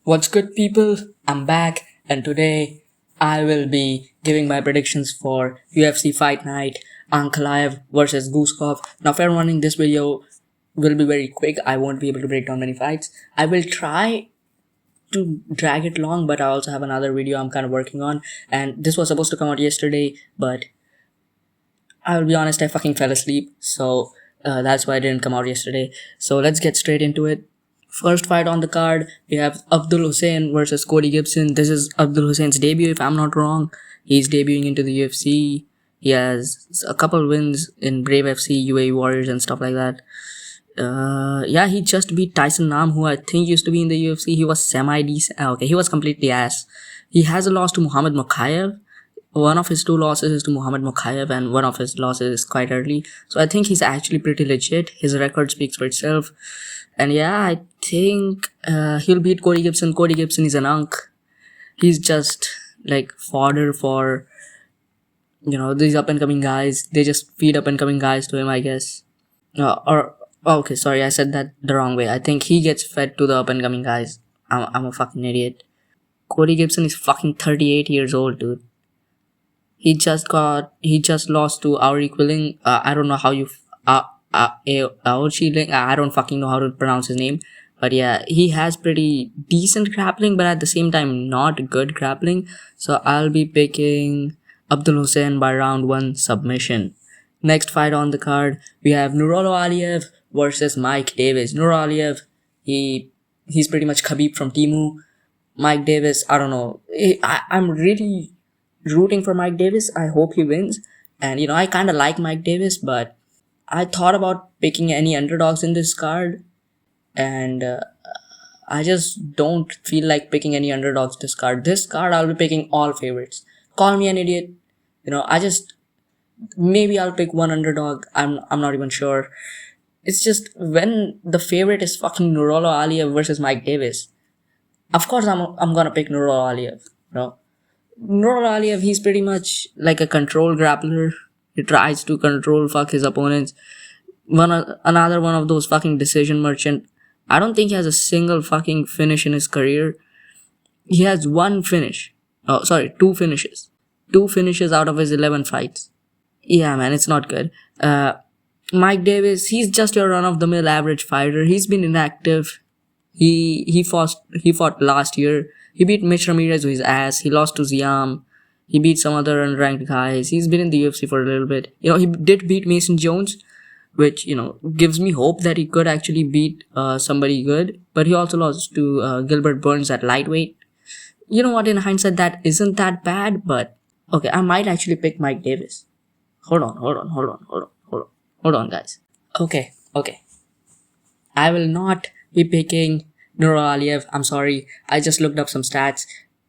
What's good, people? I'm back, and today I will be giving my predictions for UFC Fight Night Ankalaev Vs Guskov. Now, fair warning, this video will be very quick. I won't be able to break down many fights. I will try to drag it long, but I also have another video I'm kind of working on, and this was supposed to come out yesterday, but I will be honest, I fucking fell asleep, so that's why it didn't come out yesterday. So let's get straight into it. First fight on the card, we have Abdul Hussein versus Cody Gibson. This is Abdul Hussein's debut, if I'm not wrong. He's debuting into the UFC. He has a couple wins in Brave FC, UAE Warriors and stuff like that. Yeah, he just beat Tyson Nam, who I think used to be in the UFC. He was semi-decent. Okay, he was completely ass. He has a loss to Muhammad Mokaev. One of his two losses is to Muhammad Mokaev, and one of his losses is quite early. So I think he's actually pretty legit. His record speaks for itself. And yeah, I think he'll beat Cody Gibson. Cody Gibson is an unk. He's just like fodder for, these up-and-coming guys. They just feed up-and-coming guys to him, I guess. Okay, sorry, I said that the wrong way. I think he gets fed to the up-and-coming guys. I'm a fucking idiot. Cody Gibson is fucking 38 years old, dude. He just lost to Auri Quilling. I don't know how you... I don't fucking know how to pronounce his name, but yeah, he has pretty decent grappling, but at the same time not good grappling. So I'll be picking Abdul Hussein by round 1 submission. Next fight on the card, we have Nurullo Aliev versus Mike Davis. Nurullo Aliev, he's pretty much Khabib from Timu. Mike Davis, I don't know. I'm really rooting for Mike Davis. I hope he wins, and I kind of like Mike Davis, but I thought about picking any underdogs in this card, and I just don't feel like picking any underdogs this card. This card, I'll be picking all favorites. Call me an idiot. Maybe I'll pick one underdog. I'm not even sure. It's just when the favorite is fucking Nurullo Aliev versus Mike Davis. Of course, I'm gonna pick Nurullo Aliev. Nurullo Aliev, he's pretty much like a control grappler. He tries to fuck his opponents. Another one of those fucking decision merchant. I don't think he has a single fucking finish in his career. He has one finish. Oh, sorry, 2 finishes. 2 finishes out of his 11 fights. Yeah, man, it's not good. Mike Davis, he's just your run-of-the-mill average fighter. He's been inactive. He fought last year. He beat Mitch Ramirez with his ass. He lost to Ziam. He beat some other unranked guys. He's been in the UFC for a little bit. He did beat Mason Jones, which, gives me hope that he could actually beat somebody good. But he also lost to Gilbert Burns at lightweight. You know what, in hindsight, that isn't that bad, but okay, I might actually pick Mike Davis. Hold on, guys. Okay. I will not be picking Nurullo Aliev. I'm sorry. I just looked up some stats.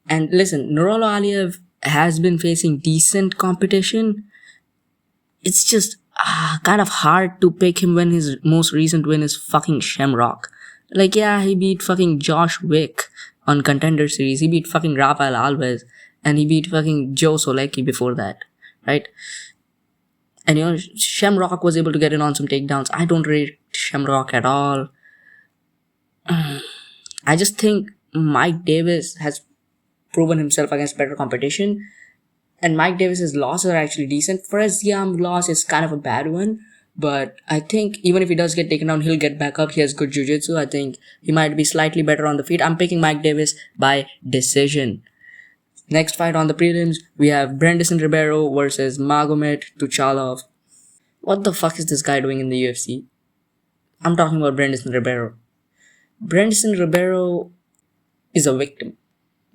And listen, Nurullo Aliev has been facing decent competition. It's just kind of hard to pick him when his most recent win is fucking Shamrock. Like, yeah, he beat fucking Josh Wick on Contender Series. He beat fucking Rafael Alves. And he beat fucking Joe Solecki before that. Right? And Shamrock was able to get in on some takedowns. I don't rate Shamrock at all. I just think Mike Davis has proven himself against better competition, and Mike Davis's losses are actually decent. For a Ziam loss, it's kind of a bad one, but I think even if he does get taken down, he'll get back up. He has good jiu-jitsu. I think he might be slightly better on the feet. I'm picking Mike Davis by decision. Next fight on the prelims, we have Brandison Ribeiro versus Magomed Tuchalov. What the fuck is this guy doing in the UFC? I'm talking about Brandison Ribeiro. Brandison Ribeiro is a victim.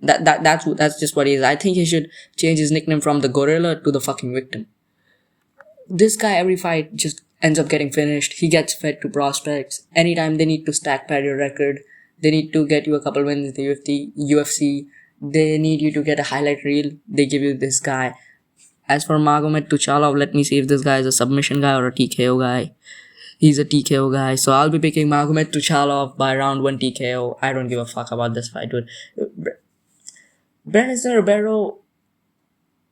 That's just what he is. I think he should change his nickname from the Gorilla to the fucking Victim. This guy, every fight just ends up getting finished. He gets fed to prospects. Anytime they need to stack pad your record, they need to get you a couple wins in the UFC, they need you to get a highlight reel, they give you this guy. As for Magomed Tuchalov, let me see if this guy is a submission guy or a TKO guy. He's a TKO guy, so I'll be picking Magomed Tuchalov by round 1 TKO. I don't give a fuck about this fight, dude. Brandison Ribeiro,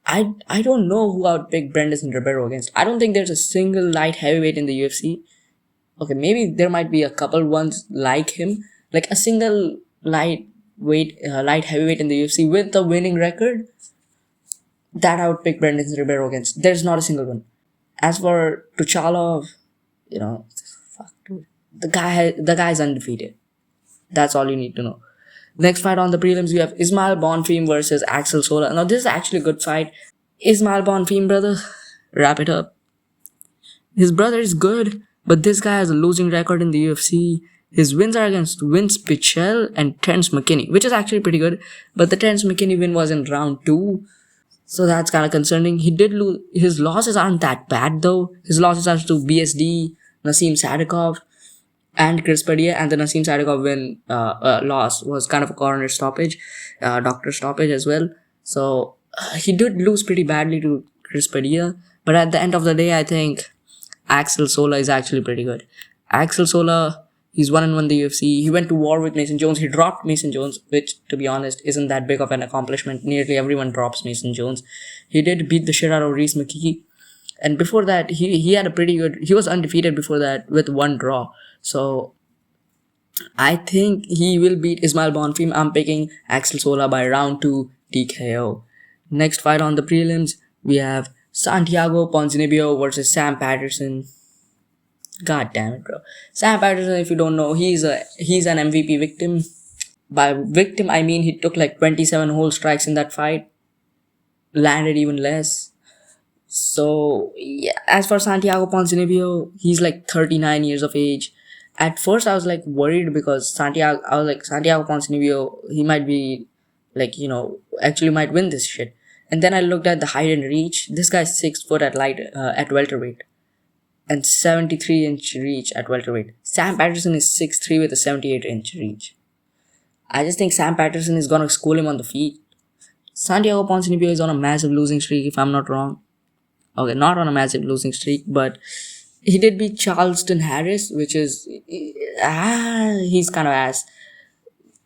I don't know who I would pick Brandison Ribeiro against. I don't think there's a single light heavyweight in the UFC. Okay, maybe there might be a couple ones like him. Like a single light light heavyweight in the UFC with a winning record, that I would pick Brendan Ribeiro against. There's not a single one. As for Tuchalov, fuck, dude. The guy's undefeated. That's all you need to know. Next fight on the prelims, we have Ismail Bonfim versus Axel Sola. Now, this is actually a good fight. Ismail Bonfim, brother, wrap it up. His brother is good, but this guy has a losing record in the UFC. His wins are against Vince Pichel and Terence McKinney, which is actually pretty good. But the Terence McKinney win was in round 2. So that's kind of concerning. He did lose. His losses aren't that bad, though. His losses are to BSD, Naseem Sadikov, and Chris Padilla. And the Naseem Sadikov win loss was kind of a coroner stoppage, doctor stoppage as well. So he did lose pretty badly to Chris Padilla. But at the end of the day, I think Axel Sola is actually pretty good. Axel Sola, he's 1-1 the UFC. He went to war with Mason Jones. He dropped Mason Jones, which, to be honest, isn't that big of an accomplishment. Nearly everyone drops Mason Jones. He did beat the shit out of Reese McKee. And before that, he had a pretty good... He was undefeated before that with 1 draw. So, I think he will beat Ismail Bonfim. I'm picking Axel Sola by round 2 TKO. Next fight on the prelims, we have Santiago Ponzinnibio versus Sam Patterson. God damn it, bro. Sam Patterson, if you don't know, he's an MVP victim. By victim, I mean he took like 27 whole strikes in that fight. Landed even less. So, yeah, as for Santiago Ponzinnibio, he's like 39 years of age. At first, I was like worried because Santiago Ponzinnibio, he might be like, actually might win this shit. And then I looked at the height and reach. This guy's 6 foot at welterweight. And 73-inch reach at welterweight. Sam Patterson is 6'3" with a 78-inch reach. I just think Sam Patterson is gonna school him on the feet. Santiago Ponzinnibio is on a massive losing streak, if I'm not wrong. Okay, not on a massive losing streak, but he did beat Charleston Harris, which is... he's kind of ass.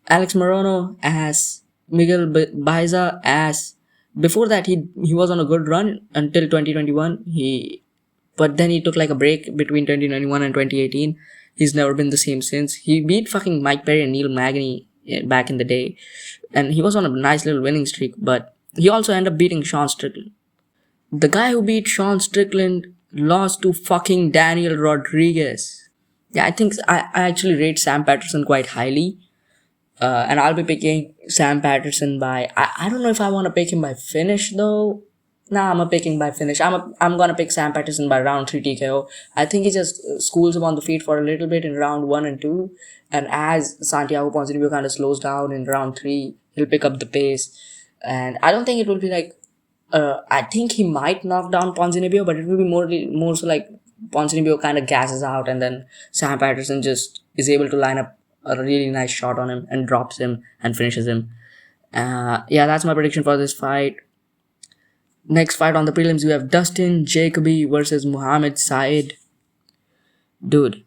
Alex Morono, ass. Miguel Baiza, ass. Before that, he was on a good run until 2021. But then he took like a break between 2021 and 2018. He's never been the same since. He beat fucking Mike Perry and Neil Magny back in the day. And he was on a nice little winning streak. But he also ended up beating Sean Strickland. The guy who beat Sean Strickland lost to fucking Daniel Rodriguez. Yeah, I think I actually rate Sam Patterson quite highly. And I'll be picking Sam Patterson by... I don't know if I want to pick him by finish though. Nah, I'm gonna pick him by finish. I'm gonna pick Sam Patterson by round 3 TKO. I think he just schools him on the feet for a little bit in round 1 and 2. And as Santiago Ponzinnibio kind of slows down in round 3, he'll pick up the pace. And I don't think it will be like... I think he might knock down Ponzinnibio, but it will be more so like Ponzinnibio kind of gasses out and then Sam Patterson just is able to line up a really nice shot on him and drops him and finishes him. Yeah, that's my prediction for this fight. Next fight on the prelims, we have Dustin Jacoby versus Mohamed Said. Dude,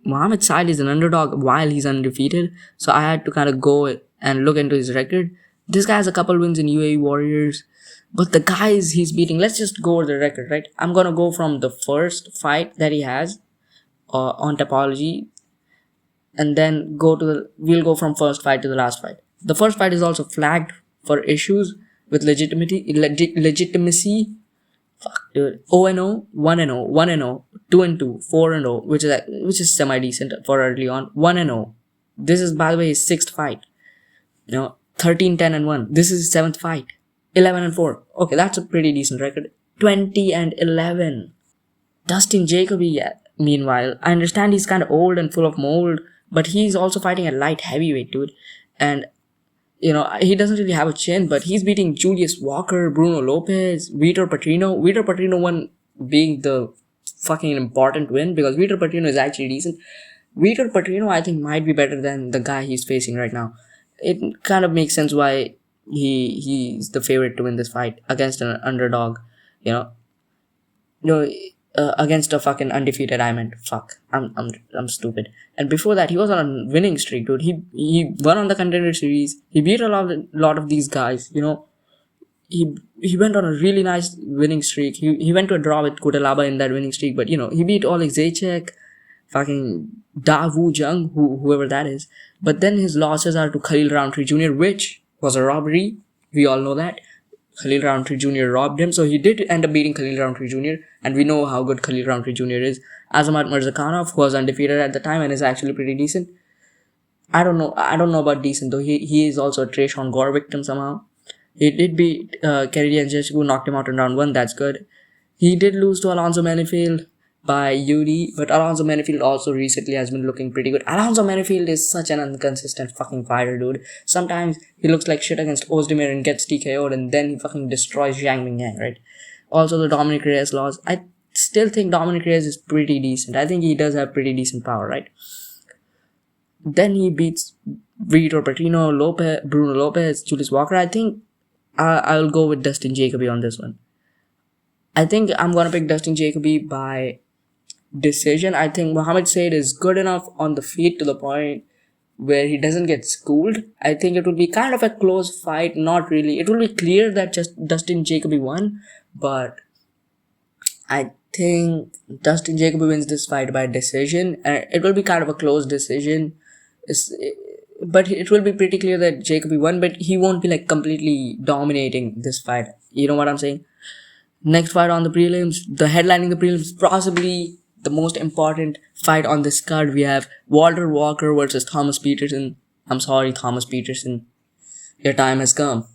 Mohamed Said is an underdog while he's undefeated, so I had to kind of go and look into his record. This guy has a couple wins in UAE Warriors, but the guys he's beating, let's just go over the record, right? I'm gonna go from the first fight that he has on Topology, and then we'll go from first fight to the last fight. The first fight is also flagged for issues with legitimacy. Fuck, dude. 0-0, 1-0, 1-0, 2-2, 4-0, which is semi-decent for early on. 1-0. This is, by the way, his 6th fight. 13-10-1. This is his 7th fight. 11-4. Okay, that's a pretty decent record. 20-11. Dustin Jacoby, meanwhile, I understand he's kind of old and full of mold, but he's also fighting at light heavyweight, dude. And he doesn't really have a chin, but he's beating Julius Walker, Bruno Lopez, Vitor Petrino. Vitor Petrino one being the fucking important win because Vitor Petrino is actually decent. Vitor Petrino, I think, might be better than the guy he's facing right now. It kind of makes sense why he's the favorite to win this fight against an underdog. Against a fucking undefeated. I meant fuck. I'm stupid. And before that, he was on a winning streak, dude. He won on the Contender Series. He beat a lot of these guys. He went on a really nice winning streak. He went to a draw with Kutalaba in that winning streak, but he beat Oleg Zaitchik. fucking Da Woo Jung, whoever that is. But then his losses are to Khalil Roundtree Jr., which was a robbery. We all know that. Khalil Roundtree Jr. robbed him, so he did end up beating Khalil Roundtree Jr. And we know how good Khalil Roundtree Jr. is. Azamat Mirzakhanov, who was undefeated at the time and is actually pretty decent. I don't know about decent though. He is also a Tresean Gore victim somehow. He did beat Kennedy and Jeshku, knocked him out in round 1. That's good. He did lose to Alonzo Manifield by UD, but Alonzo Manifield also recently has been looking pretty good. Alonzo Manifield is such an inconsistent fucking fighter, dude. Sometimes he looks like shit against Ozdemir and gets TKO'd, and then he fucking destroys Zhang Mingyang, right? Also, the Dominic Reyes loss. I still think Dominic Reyes is pretty decent. I think he does have pretty decent power, right? Then he beats Vitor Petrino, Bruno Lopez, Julius Walker. I think I'll go with Dustin Jacoby on this one. I think I'm gonna pick Dustin Jacoby by decision. I think Mohammed Said is good enough on the feet to the point where he doesn't get schooled. I think it will be kind of a close fight. Not really. It will be clear that just Dustin Jacoby won, but I think Dustin Jacoby wins this fight by decision. It will be kind of a close decision. But it will be pretty clear that Jacoby won, but he won't be like completely dominating this fight. You know what I'm saying? Next fight on the prelims, the headlining the prelims, possibly the most important fight on this card. We have Walter Walker versus Thomas Petersen. I'm sorry, Thomas Petersen. Your time has come.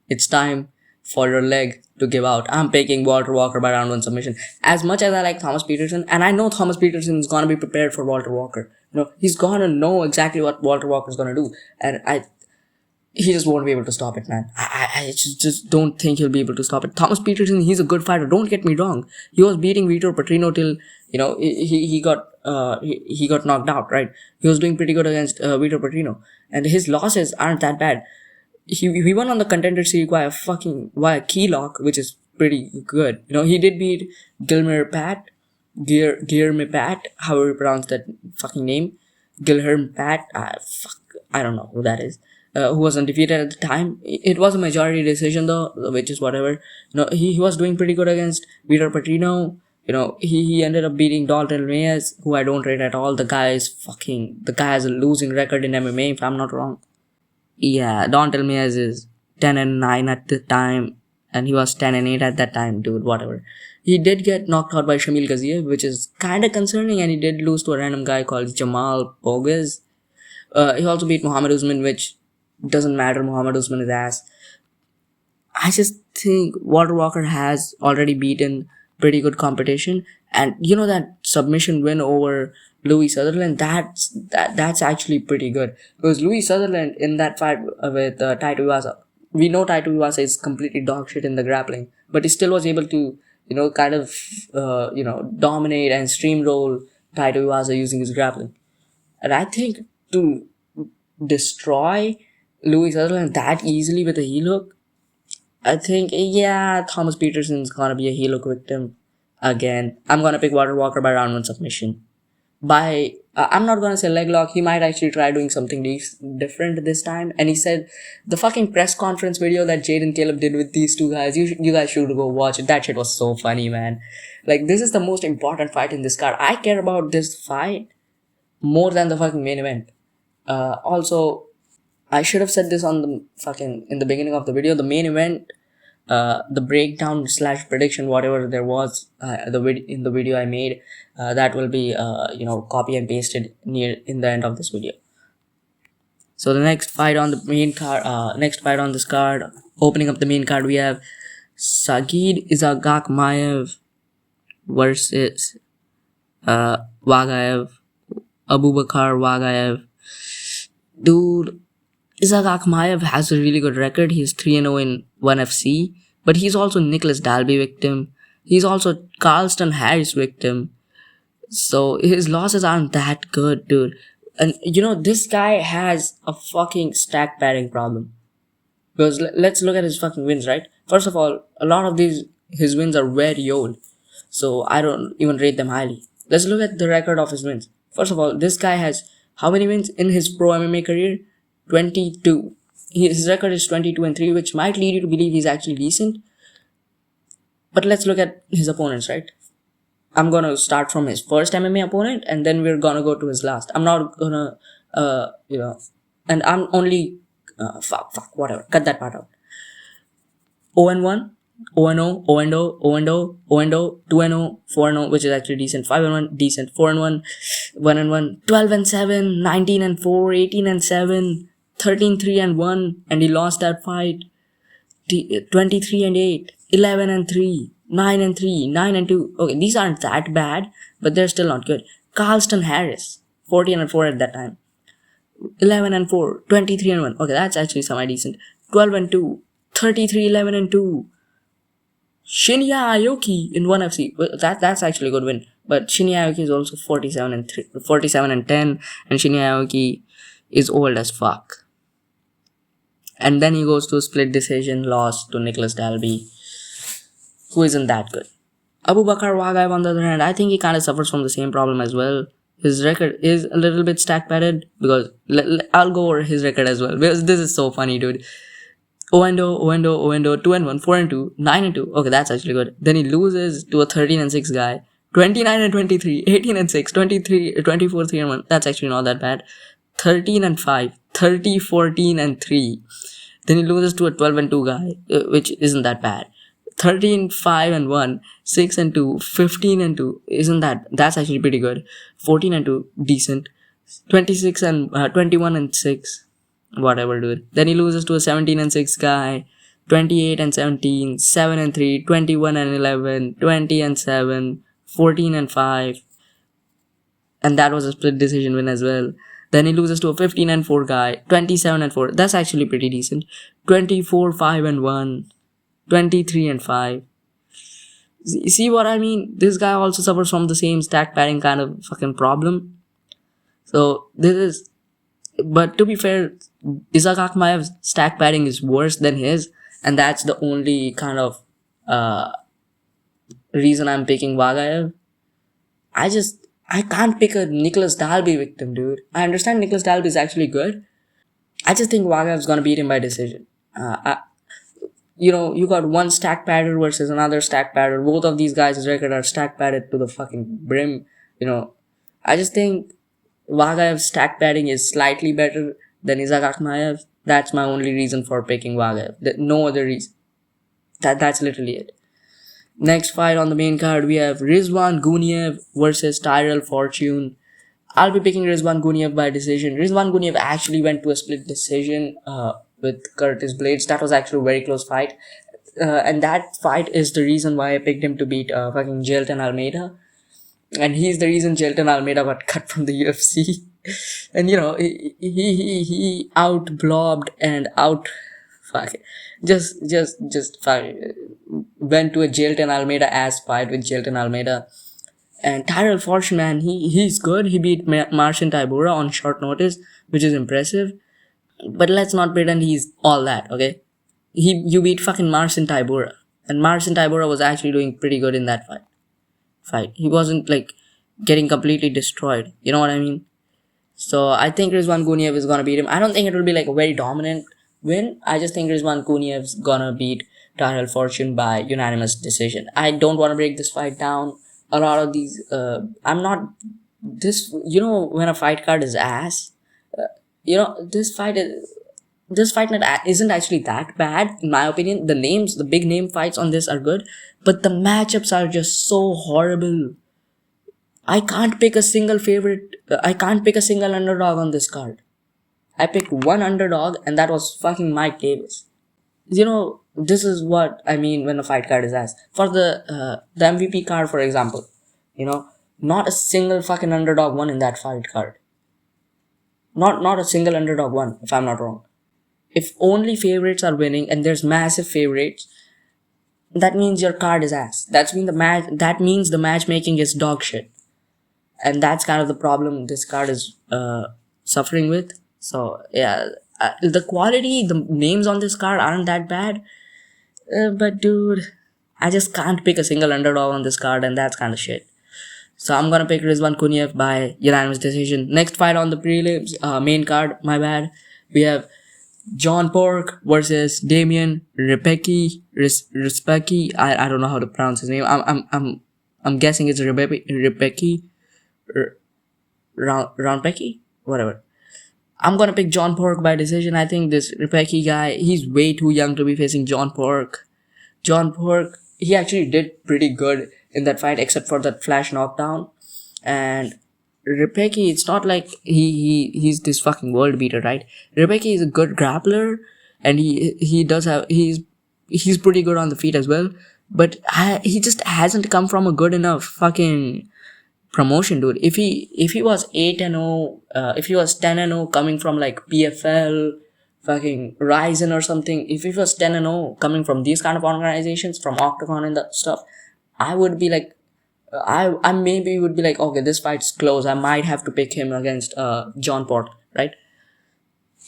It's time for your leg to give out. I'm picking Walter Walker by round 1 submission. As much as I like Thomas Petersen, and I know Thomas Petersen is gonna be prepared for Walter Walker. He's gonna know exactly what Walter Walker's gonna do, and he just won't be able to stop it, man. I just don't think he'll be able to stop it. Thomas Petersen, he's a good fighter. Don't get me wrong. He was beating Vitor Petrino till he got knocked out. Right? He was doing pretty good against Vitor Petrino, and his losses aren't that bad. He won on the Contender Series via key lock, which is pretty good. He did beat Guilherme Pat, however you pronounce that fucking name, Guilherme Pat. I don't know who that is. Who was undefeated at the time. It was a majority decision though, which is whatever. He was doing pretty good against Vitor Petrino. He ended up beating Dalton Reyes, who I don't rate at all. The guy has a losing record in MMA, if I'm not wrong. Yeah, Dalton Reyes is 10-9 at the time, and he was 10-8 at that time, dude, whatever. He did get knocked out by Shamil Gaziev, which is kind of concerning, and he did lose to a random guy called Jamal Bogas. He also beat Muhammad Usman, which doesn't matter. Muhammad Usman is ass. I just think Walter Walker has already beaten pretty good competition, and that submission win over Louis Sutherland, that's actually pretty good, because Louis Sutherland in that fight with Taito Iwasa, we know Taito Iwasa is completely dog shit in the grappling, but he still was able to dominate and steamroll Taito Iwasa using his grappling. And I think to destroy Louis Sutherland that easily with a heel hook, I think, Thomas Petersen's gonna be a heel hook victim again. I'm gonna pick Walter Walker by round 1 submission. I'm not gonna say leg lock. He might actually try doing something different this time. And he said the fucking press conference video that Jade and Caleb did with these two guys, you guys should go watch it. That shit was so funny, man. Like, this is the most important fight in this card. I care about this fight more than the fucking main event. Also, I should have said this on in the beginning of the video. The main event, the breakdown / prediction, whatever there was, in the video I made, that will be copy and pasted in the end of this video. So the next fight on the main card, this card, opening up the main card, we have Erceg Izagakhmaev versus Vagaev, Abubakar Vagaev. Dude, Izagakhmaev has a really good record. He's 3-0 in ONE FC, but he's also Nicholas Dalby victim. He's also Carlston Harris victim. So his losses aren't that good, dude. And this guy has a fucking stack padding problem. Because let's look at his fucking wins, right? First of all, a lot of his wins are very old, so I don't even rate them highly. Let's look at the record of his wins. First of all, this guy has how many wins in his pro MMA career? 22. His record is 22-3, which might lead you to believe he's actually decent. But let's look at his opponents, right? I'm gonna start from his first MMA opponent, and then we're gonna go to his last. I'm not gonna, and I'm only, whatever. Cut that part out. 0-1, 0-0, 0-0, 0-0, 0-0, 2-0, 4-0, which is actually decent. 5-1, decent. 4-1, 1-1, 12-7, 19-4, 18-7, 13-3-1, and he lost that fight. 23-8, 11-3, 9-3, 9-2. Okay, these aren't that bad, but they're still not good. Carlston Harris, 14-4 at that time. 11-4, 23-1. Okay, that's actually semi decent. 12-2, 33-11-2. Shinya Aoki in ONE FC. That's actually a good win. But Shinya Aoki is also 47-10, and Shinya Aoki is old as fuck. And then he goes to a split decision loss to Nicholas Dalby, who isn't that good. Abubakar Vagaev, on the other hand, I think he kind of suffers from the same problem as well. His record is a little bit stack-padded, because I'll go over his record as well, because this is so funny, dude. 0-0, 0-0, 0-0, 2-1, 4-2, 9-2. Okay, that's actually good. Then he loses to a 13-6 guy. 29-23, 18-6, 24-3-1. That's actually not that bad. 13-5, 30-14-3. Then he loses to a 12-2 guy, which isn't that bad. 13-5-1, 6-2, 15-2. Isn't that's actually pretty good. 14-2, decent. 21-6. Whatever, dude. Then he loses to a 17-6 guy. 28-17, 7-3, 21-11, 20-7, 14-5. And that was a split decision win as well. Then he loses to a 15-4 guy, 27-4. That's actually pretty decent. 24-5-1, 23-5. See what I mean? This guy also suffers from the same stack padding kind of fucking problem. So this is, but to be fair, Izagakhmaev's stack padding is worse than his, and that's the only kind of reason I'm picking Vagaev. I can't pick a Nicholas Dalby victim, dude. I understand Nicholas Dalby is actually good. I just think Vagaev's gonna beat him by decision. You got one stack padder versus another stack padder. Both of these guys' record are stack padded to the fucking brim. I just think Vagaev's stack padding is slightly better than Izagakhmaev. That's my only reason for picking Vagaev. No other reason. That's literally it. Next fight on the main card, we have Rizwan Kuniev versus Tyrell Fortune. I'll be picking Rizwan Kuniev by decision. Rizwan Kuniev actually went to a split decision with Curtis Blades. That was actually a very close fight. And that fight is the reason why I picked him to beat fucking Jailton Almeida. And he's the reason Jailton Almeida got cut from the UFC. And he out-blobbed and went to a Jailton Almeida ass fight with Jailton Almeida. And Tyrell Fortune, man, he's good. He beat Marcin Tybura on short notice, which is impressive. But let's not pretend he's all that, okay? You beat fucking Marcin Tybura. And Marcin Tybura was actually doing pretty good in that fight. He wasn't like getting completely destroyed. You know what I mean? So I think Rizwan Kuniev is gonna beat him. I don't think it will be like a very dominant win. I just think Rizwan Kuniev's gonna beat Tyrell Fortune by unanimous decision. I don't want to break this fight down. A lot of these, when a fight card is ass, this fight isn't actually that bad, in my opinion. The big name fights on this are good, but the matchups are just so horrible. I can't pick a single favorite. I can't pick a single underdog on this card. I picked one underdog, and that was fucking Mike Davis. This is what I mean when a fight card is ass. For the MVP card, for example, not a single fucking underdog won in that fight card. Not a single underdog won, if I'm not wrong. If only favorites are winning and there's massive favorites, that means your card is ass. That means the matchmaking is dog shit. And that's kind of the problem this card is suffering with. So, yeah, the quality, the names on this card aren't that bad. But, dude, I just can't pick a single underdog on this card, and that's kind of shit. So, I'm gonna pick Rizwan Kuniev by unanimous decision. Next fight on the prelims, main card, my bad. We have John Pork versus Damian Rzepecki. I don't know how to pronounce his name. I'm guessing it's Rzepecki, Roundpecky, whatever. I'm gonna pick John Pork by decision. I think this Rzepecki guy, he's way too young to be facing John Pork. John Pork, he actually did pretty good in that fight, except for that flash knockdown. And Rzepecki, it's not like he's this fucking world beater, right? Rzepecki is a good grappler, and he does have he's pretty good on the feet as well. But he just hasn't come from a good enough fucking promotion, dude. If he was 8-0, if he was 10-0 coming from like PFL, fucking Ryzen or something, if he was 10-0 coming from these kind of organizations, from Octagon and that stuff, I would be like, I maybe would be like, okay, this fight's close. I might have to pick him against John Pork, right?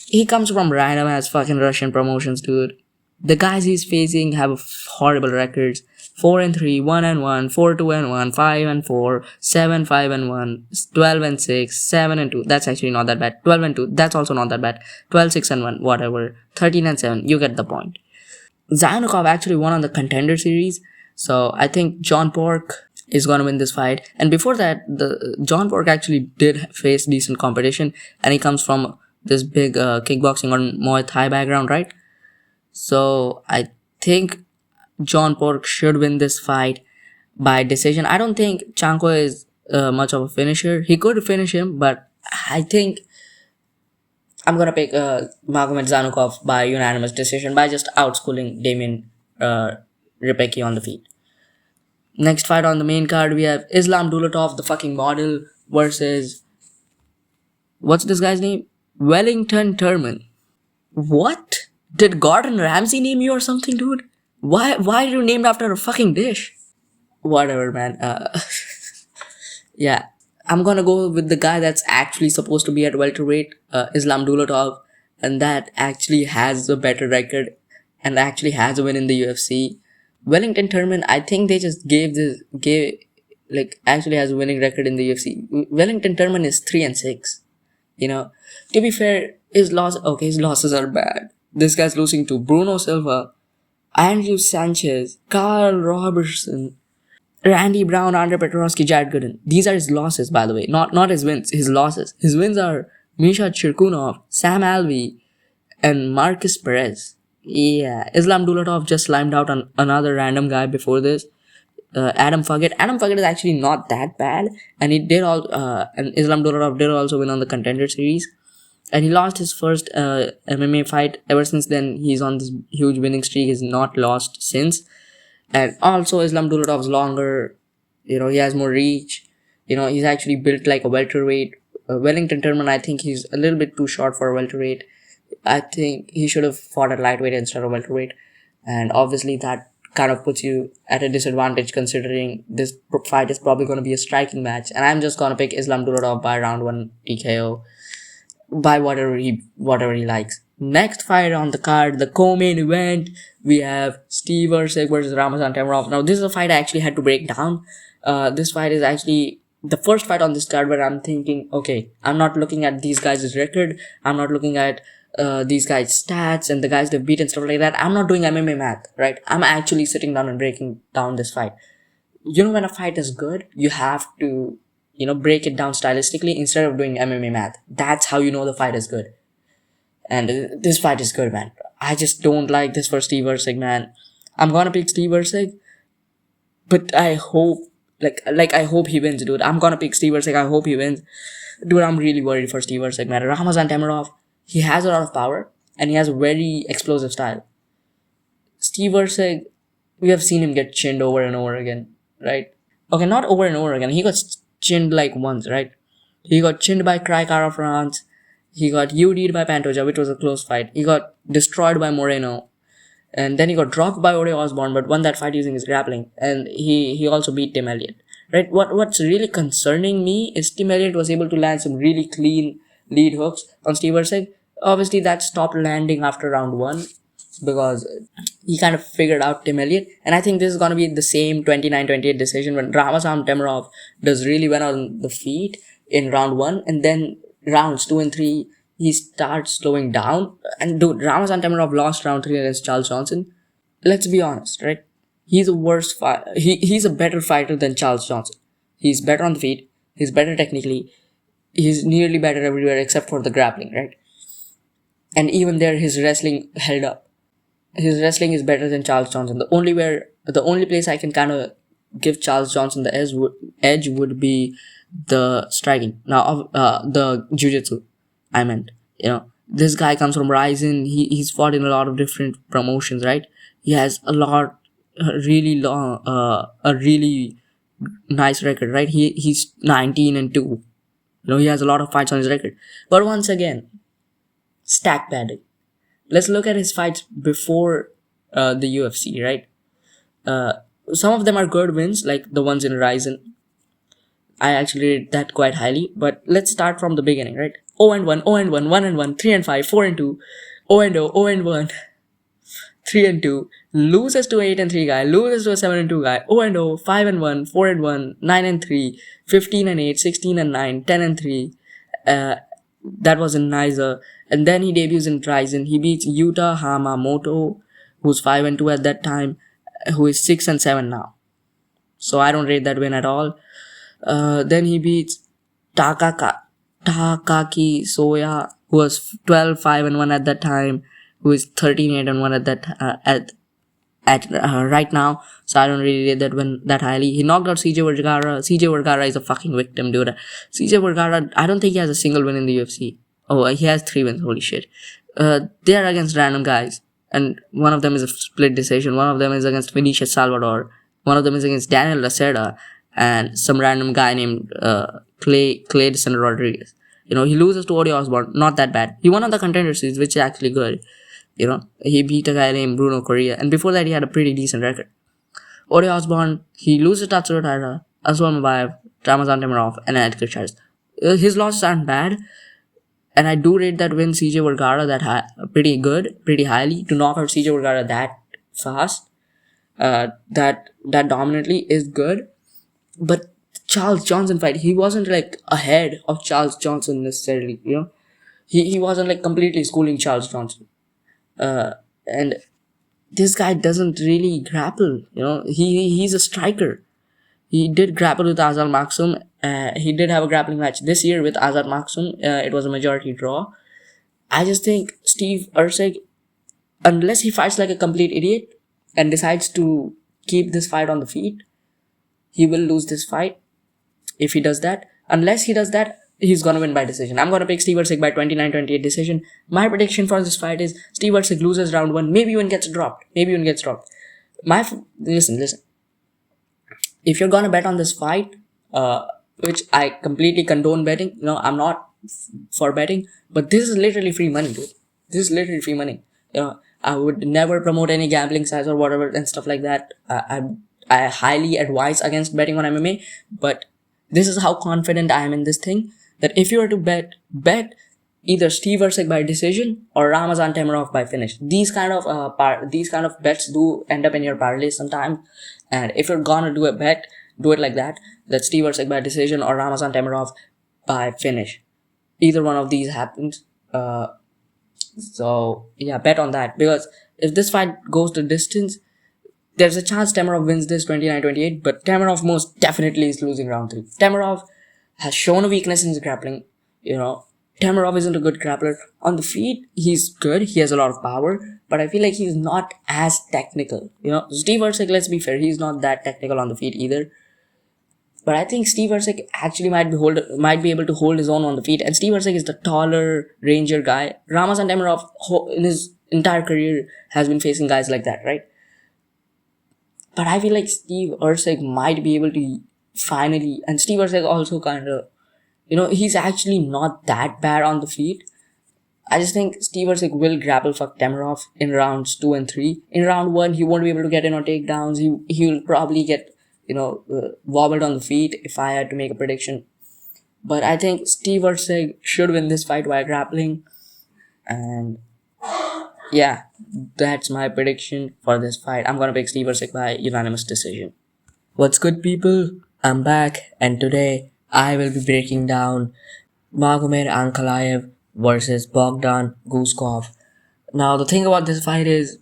He comes from random ass fucking Russian promotions, dude. The guys he's facing have horrible records. 4-3, 1-1, 4-2-1, 5-4, 7-5-1, 12-6, 7-2. That's actually not that bad. 12-2. That's also not that bad. 12-6-1, whatever. 13-7. You get the point. Zaynukov actually won on the Contender Series, so I think John Pork is gonna win this fight. And before that, the John Pork actually did face decent competition, and he comes from this big kickboxing or Muay Thai background, right? So I think John Pork should win this fight by decision. I don't think Chanko is much of a finisher. He could finish him, but I think I'm gonna pick Magomed Zaynukov by unanimous decision by just outschooling Damien Rzepecki on the feet. Next fight on the main card, we have Islam Dulatov, the fucking model, versus, what's this guy's name? Wellington Turman. What? Did Gordon Ramsay name you or something, dude? Why are you named after a fucking dish? Whatever, man. Yeah. I'm gonna go with the guy that's actually supposed to be at welterweight, Islam Dulatov, and that actually has a better record and actually has a win in the UFC. Wellington Turman, I think they just actually has a winning record in the UFC. Wellington Turman is 3-6. You know, to be fair, his losses are bad. This guy's losing to Bruno Silva, Andrew Sanchez, Carl Robertson, Randy Brown, Andre Petrosky, Jared Gooden. These are his losses, by the way. Not his wins, his losses. His wins are Misha Chirkunov, Sam Alvey, and Marcus Perez. Yeah, Islam Dulatov just slimed out on another random guy before this. Adam Fugget. Adam Fugget is actually not that bad, and and Islam Dulatov did also win on the Contender Series. And he lost his first MMA fight. Ever since then, he's on this huge winning streak. He's not lost since. And also, Islam Dulatov's longer. You know, he has more reach. You know, he's actually built like a welterweight. Wellington Turman, I think he's a little bit too short for a welterweight. I think he should have fought at lightweight instead of welterweight. And obviously, that kind of puts you at a disadvantage considering this fight is probably going to be a striking match. And I'm just going to pick Islam Dulatov by round 1 TKO. By whatever he likes. Next fight on the card, the co-main event, we have Steve Erceg versus Ramazan Temirov. Now, this is a fight I actually had to break down. This fight is actually the first fight on this card where I'm thinking, okay, I'm not looking at these guys' record. I'm not looking at these guys' stats and the guys they've beaten, stuff like that. I'm not doing MMA math, right? I'm actually sitting down and breaking down this fight. You know, when a fight is good, you have to break it down stylistically instead of doing MMA math. That's how you know the fight is good. And this fight is good, man. I just don't like this for Steve Erceg, man. I'm gonna pick Steve Erceg, but I hope, I hope he wins, dude. I'm gonna pick Steve Erceg. I hope he wins. Dude, I'm really worried for Steve Erceg, man. Ramazan Temirov, he has a lot of power, and he has a very explosive style. Steve Erceg, we have seen him get chinned over and over again, right? Okay, not over and over again. He got chinned like once, right? He got chinned by Kraikara France. He got UD'd by Pantoja, which was a close fight. He got destroyed by Moreno. And then he got dropped by Ode Osborne, but won that fight using his grappling. And he also beat Tim Elliott. Right? What's really concerning me is Tim Elliott was able to land some really clean lead hooks on Steve Erceg. Obviously, that stopped landing after round 1 because he kind of figured out Tim Elliott. And I think this is going to be the same 29-28 decision when Ramazan Temirov does really well on the feet in round 1. And then rounds 2 and 3, he starts slowing down. And dude, Ramazan Temirov lost round 3 against Charles Johnson. Let's be honest, right? He's a he's a better fighter than Charles Johnson. He's better on the feet. He's better technically. He's nearly better everywhere except for the grappling, right? And even there, his wrestling held up. His wrestling is better than Charles Johnson. The only place I can kind of give Charles Johnson the edge would be the striking. Now, the jiu-jitsu, I meant. This guy comes from Ryzen. He's fought in a lot of different promotions, right? He has a really nice record, right? He's 19-2. He has a lot of fights on his record. But once again, stack padding. Let's look at his fights before the UFC, right? Some of them are good wins, like the ones in Ryzen. I actually rate that quite highly. But let's start from the beginning, right? 0-1, 0-1, 1-1, 3-5, 4-2, 0-0, 0-1, 3-2, loses to 8-3 guy, loses to a 7-2 guy, 0-0, 5-1, 4-1, 9-3, 15-8, 16-9, 10-3. That was in Nizer. And then he debuts in Ryzen. He beats Yuta Hamamoto, who's 5-2 at that time, who is 6-7 now. So I don't rate that win at all. Then he beats Takaki Soya, who was 12-5-1 at that time, who is 13-8-1 at that right now. So I don't really rate that win that highly. He knocked out CJ Vergara. CJ Vergara is a fucking victim, dude. CJ Vergara, I don't think he has a single win in the UFC. Oh, he has 3 wins. Holy shit. They are against random guys, and one of them is a split decision. One of them is against Vinicius Salvador. One of them is against Daniel Laceda and some random guy named Clayson Rodriguez. He loses to Odi Osborne. Not that bad. He won on the Contender Series, which is actually good. He beat a guy named Bruno Correa, and before that he had a pretty decent record. Odi Osborne, he loses to Tatsuro Taira, Aswal Mabayev, Ramazan Temirov, and Edgar Chaves. His losses aren't bad, and I do rate that win CJ Vergara pretty good, pretty highly. To knock out CJ Vergara that fast, that dominantly is good. But Charles Johnson fight, he wasn't like ahead of Charles Johnson necessarily. He wasn't like completely schooling Charles Johnson. And this guy doesn't really grapple. He's a striker. He did grapple with Azar Maksum. He did have a grappling match this year with Azar Maksum. It was a majority draw. I just think Steve Erceg, unless he fights like a complete idiot and decides to keep this fight on the feet, he will lose this fight if he does that. Unless he does that, he's gonna win by decision. I'm gonna pick Steve Erceg by 29-28 decision. My prediction for this fight is Steve Erceg loses round 1, maybe even gets dropped. Listen. If you're gonna bet on this fight, which I completely condone betting, I'm not for betting, but this is literally free money, dude. This is literally free money. I would never promote any gambling sites or whatever and stuff like that. I highly advise against betting on MMA, but this is how confident I am in this thing, that if you were to bet either Steve Erceg by decision or Ramazan Temirov by finish. These kind of bets do end up in your parlay sometimes, and if you're gonna do a bet, do it like that Steve Erceg by decision or Ramazan Temirov by finish. Either one of these happens. So yeah, bet on that, because if this fight goes to distance, there's a chance Temirov wins this 29-28, but Temirov most definitely is losing round 3. Temirov has shown a weakness in his grappling. Temirov isn't a good grappler. On the feet, he's good. He has a lot of power, but I feel like he's not as technical. Steve Erceg, let's be fair, he's not that technical on the feet either. But I think Steve Erceg actually might be able to hold his own on the feet. And Steve Erceg is the taller, rangier guy. Ramazan Temirov, in his entire career, has been facing guys like that, right? But I feel like Steve Erceg might be able to finally... And Steve Erceg also kind of... he's actually not that bad on the feet. I just think Steve Erceg will grapple fuck Temirov in rounds 2 and 3. In round 1, he won't be able to get in on takedowns. He will probably get... wobbled on the feet if I had to make a prediction. But I think Steve Erceg should win this fight by grappling. And yeah, that's my prediction for this fight. I'm gonna pick Steve Erceg by unanimous decision. What's good, people? I'm back, and today I will be breaking down Magomed Ankalaev versus Bogdan Guskov. Now, the thing about this fight is,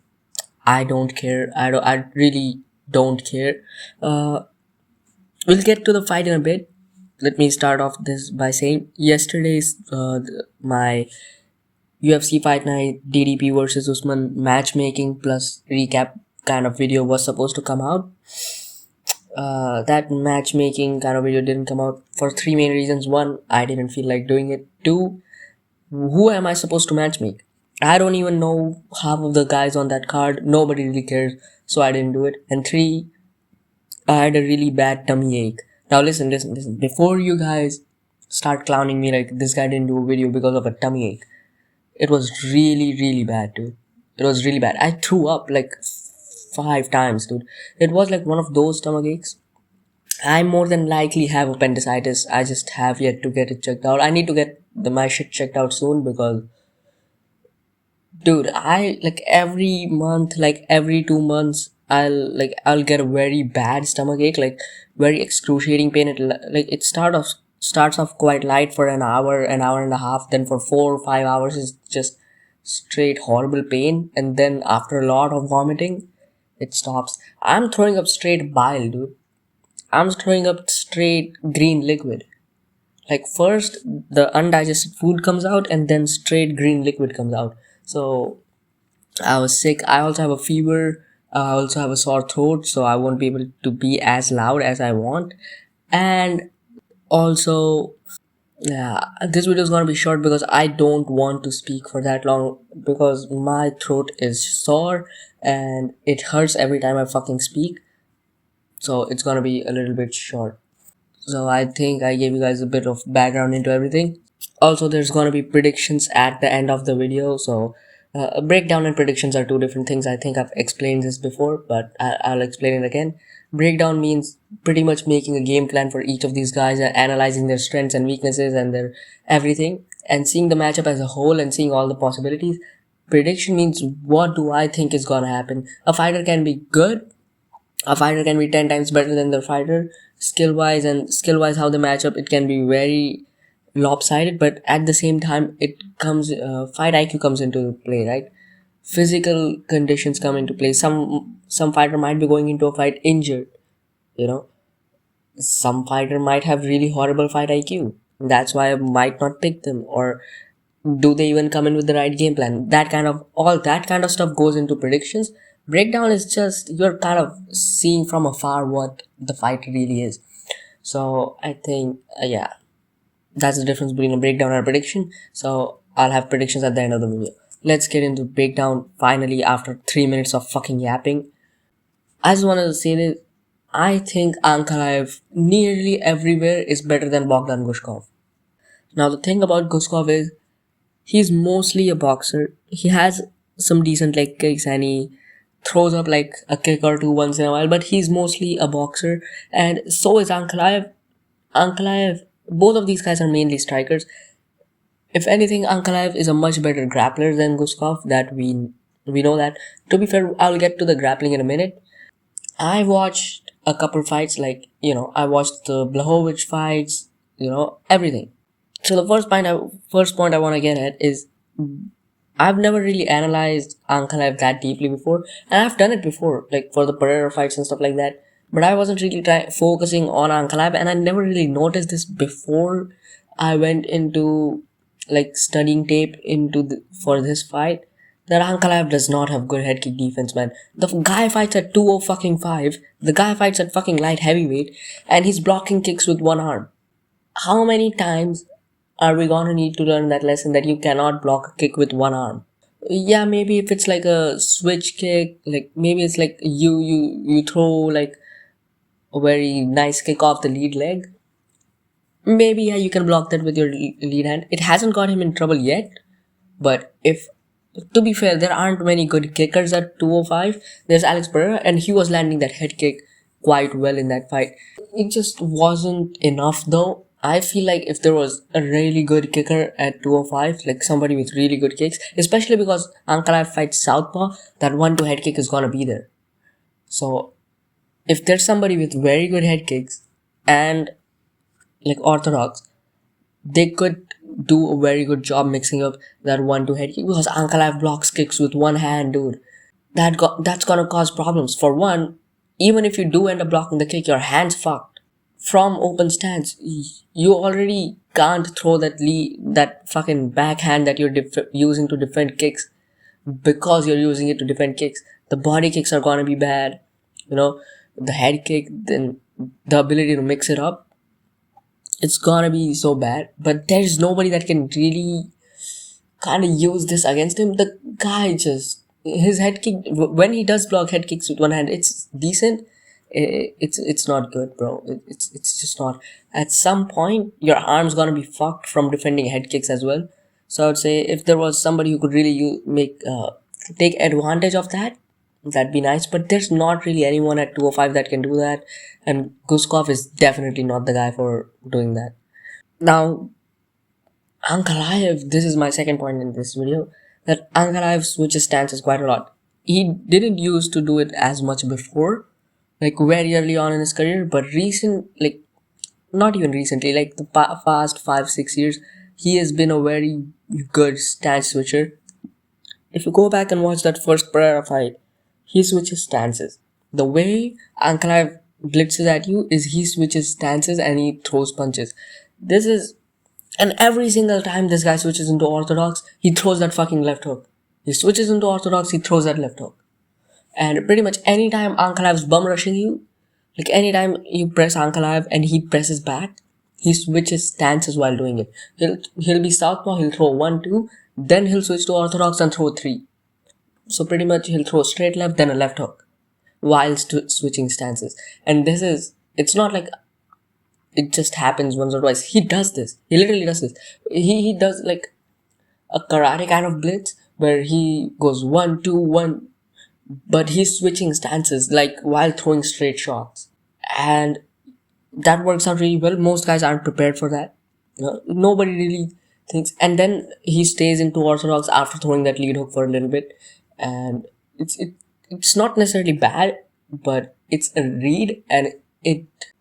I don't care. I really don't care. We'll get to the fight in a bit. Let me start off this by saying yesterday's my UFC Fight Night DDP versus Usman matchmaking plus recap kind of video was supposed to come out. That matchmaking kind of video didn't come out for three main reasons. One, I didn't feel like doing it. Two, who am I supposed to matchmake? I don't even know half of the guys on that card. Nobody really cares, so I didn't do it. And three, I had a really bad tummy ache. Now listen. Before you guys start clowning me like this guy didn't do a video because of a tummy ache, it was really bad, dude. It was really bad. I threw up like 5 times, dude. It was like one of those stomach aches. I more than likely have appendicitis. I just have yet to get it checked out. I need to get my shit checked out soon because, dude, I like every month, like every 2 months, I'll get a very bad stomach ache, like very excruciating pain. It starts off quite light for an hour and a half. Then for 4 or 5 hours is just straight horrible pain, and then after a lot of vomiting, it stops. I'm throwing up straight bile, dude. I'm throwing up straight green liquid. Like first the undigested food comes out and then straight green liquid comes out. So I was sick. I also have a fever. I also have a sore throat, so I won't be able to be as loud as I want. And also, yeah, this video is gonna be short because I don't want to speak for that long because my throat is sore and it hurts every time I fucking speak. So it's gonna be a little bit short. So I think I gave you guys a bit of background into everything. Also, there's gonna be predictions at the end of the video. So a breakdown and predictions are two different things. I think I've explained this before, but I'll explain it again. Breakdown means pretty much making a game plan for each of these guys and analyzing their strengths and weaknesses and their everything and seeing the matchup as a whole and seeing all the possibilities. Prediction means what do I think is gonna happen. A fighter can be good. A fighter can be 10 times better than the fighter. Skill wise how they match up, it can be very lopsided, but at the same time it comes fight IQ comes into play, right? Physical conditions come into play. Some fighter might be going into a fight injured, you know. Some fighter might have really horrible fight IQ. That's why I might not pick them. Or do they even come in with the right game plan? All that kind of stuff goes into predictions. Breakdown is just you're kind of seeing from afar what the fight really is. So I think yeah, that's the difference between a breakdown and a prediction. So I'll have predictions at the end of the video. Let's get into breakdown finally after 3 minutes of fucking yapping. I just wanted to say this. I think Ankalaev nearly everywhere is better than Bogdan Guskov. Now the thing about Guskov is he's mostly a boxer. He has some decent leg kicks and he throws up like a kick or two once in a while, but he's mostly a boxer, and so is Ankalaev. Both of these guys are mainly strikers. If anything, Ankalaev is a much better grappler than Guskov. That we know that. To be fair, I'll get to the grappling in a minute. I watched a couple fights, like I watched the Blachowicz fights, everything. So the first point I want to get at is I've never really analyzed Ankalaev that deeply before, and I've done it before, like for the Pereira fights and stuff like that. But I wasn't really focusing on Ankalaev, and I never really noticed this before I went into like studying tape for this fight. That Ankalaev does not have good head kick defense, man. The guy fights at 205. The guy fights at fucking light heavyweight, and he's blocking kicks with one arm. How many times are we gonna need to learn that lesson that you cannot block a kick with one arm? Yeah, maybe if it's like a switch kick, like maybe it's like you throw like a very nice kick off the lead leg. Maybe yeah, you can block that with your lead hand. It hasn't got him in trouble yet, but to be fair, there aren't many good kickers at 205. There's Alex Pereira, and he was landing that head kick quite well in that fight. It just wasn't enough though. I feel like if there was a really good kicker at 205, like somebody with really good kicks, especially because Ankalaev fights southpaw, that 1-2 head kick is gonna be there. So if there's somebody with very good head kicks and like orthodox, they could do a very good job mixing up that 1-2 head kick, because Ankalaev blocks kicks with one hand, dude. That's gonna cause problems. For one, even if you do end up blocking the kick, your hand's fucked. From open stance, you already can't throw that fucking backhand that you're using to defend kicks, because you're using it to defend kicks. The body kicks are gonna be bad, the head kick, then the ability to mix it up, it's gonna be so bad. But there's nobody that can really kind of use this against him. The guy just, his head kick, when he does block head kicks with one hand, it's decent. It's not good, bro. It's just not. At some point, your arm's gonna be fucked from defending head kicks as well. So I would say if there was somebody who could really take advantage of that, that'd be nice. But there's not really anyone at 205 that can do that, and Guskov is definitely not the guy for doing that. Now, Ankalaev, this is my second point in this video, that Ankalaev switches stances quite a lot. He didn't used to do it as much before, like very early on in his career, but not even recently, like the past 5-6 years, he has been a very good stance switcher. If you go back and watch that first Pereira fight, he switches stances. The way Ankalaev blitzes at you is he switches stances and he throws punches. And every single time this guy switches into orthodox, he throws that fucking left hook. He switches into orthodox, he throws that left hook. And pretty much anytime Ankalaev's bum rushing you, like anytime you press Ankalaev and he presses back, he switches stances while doing it. He'll be southpaw, he'll throw 1-2, then he'll switch to orthodox and throw 3. So pretty much he'll throw straight left, then a left hook, while switching stances. And it's not like it just happens once or twice. He does this. He literally does this. He does like a karate kind of blitz where he goes 1-2-1, but he's switching stances like while throwing straight shots, and that works out really well. Most guys aren't prepared for that. Nobody really thinks. And then he stays into orthodox after throwing that lead hook for a little bit, and it's not necessarily bad, but it's a read, and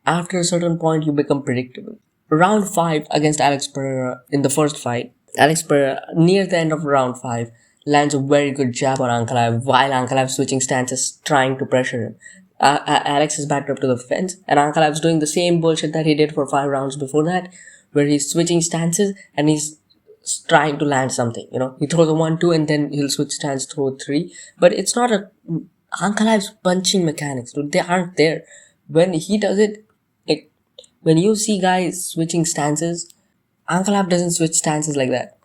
after a certain point you become predictable. Round 5 against Alex Pereira, in the first fight, Alex Pereira, near the end of round 5, lands a very good jab on Ankalaev while Ankalaev switching stances, trying to pressure him. Alex is backed up to the fence, and Ankalaev's doing the same bullshit that he did for 5 rounds before that, where he's switching stances and he's trying to land something. He throws a 1-2 and then he'll switch stance, throw 3. But it's not Ankalaev's punching mechanics, dude. They aren't there. When he does it, like when you see guys switching stances, Ankalaev doesn't switch stances like that.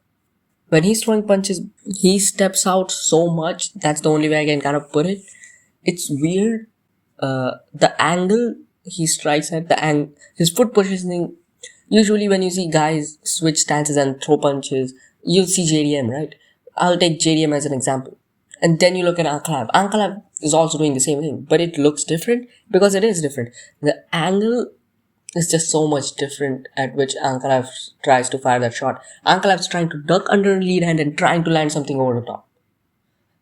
When he's throwing punches, he steps out so much. That's the only way I can kind of put it. It's weird. The angle he strikes at, his foot positioning. Usually when you see guys switch stances and throw punches, you'll see JDM, right? I'll take JDM as an example. And then you look at Ankalaev. Ankalaev is also doing the same thing, but it looks different because it is different. The angle is just so much different at which Ankalaev tries to fire that shot. Ankalaev's trying to duck under a lead hand and trying to land something over the top.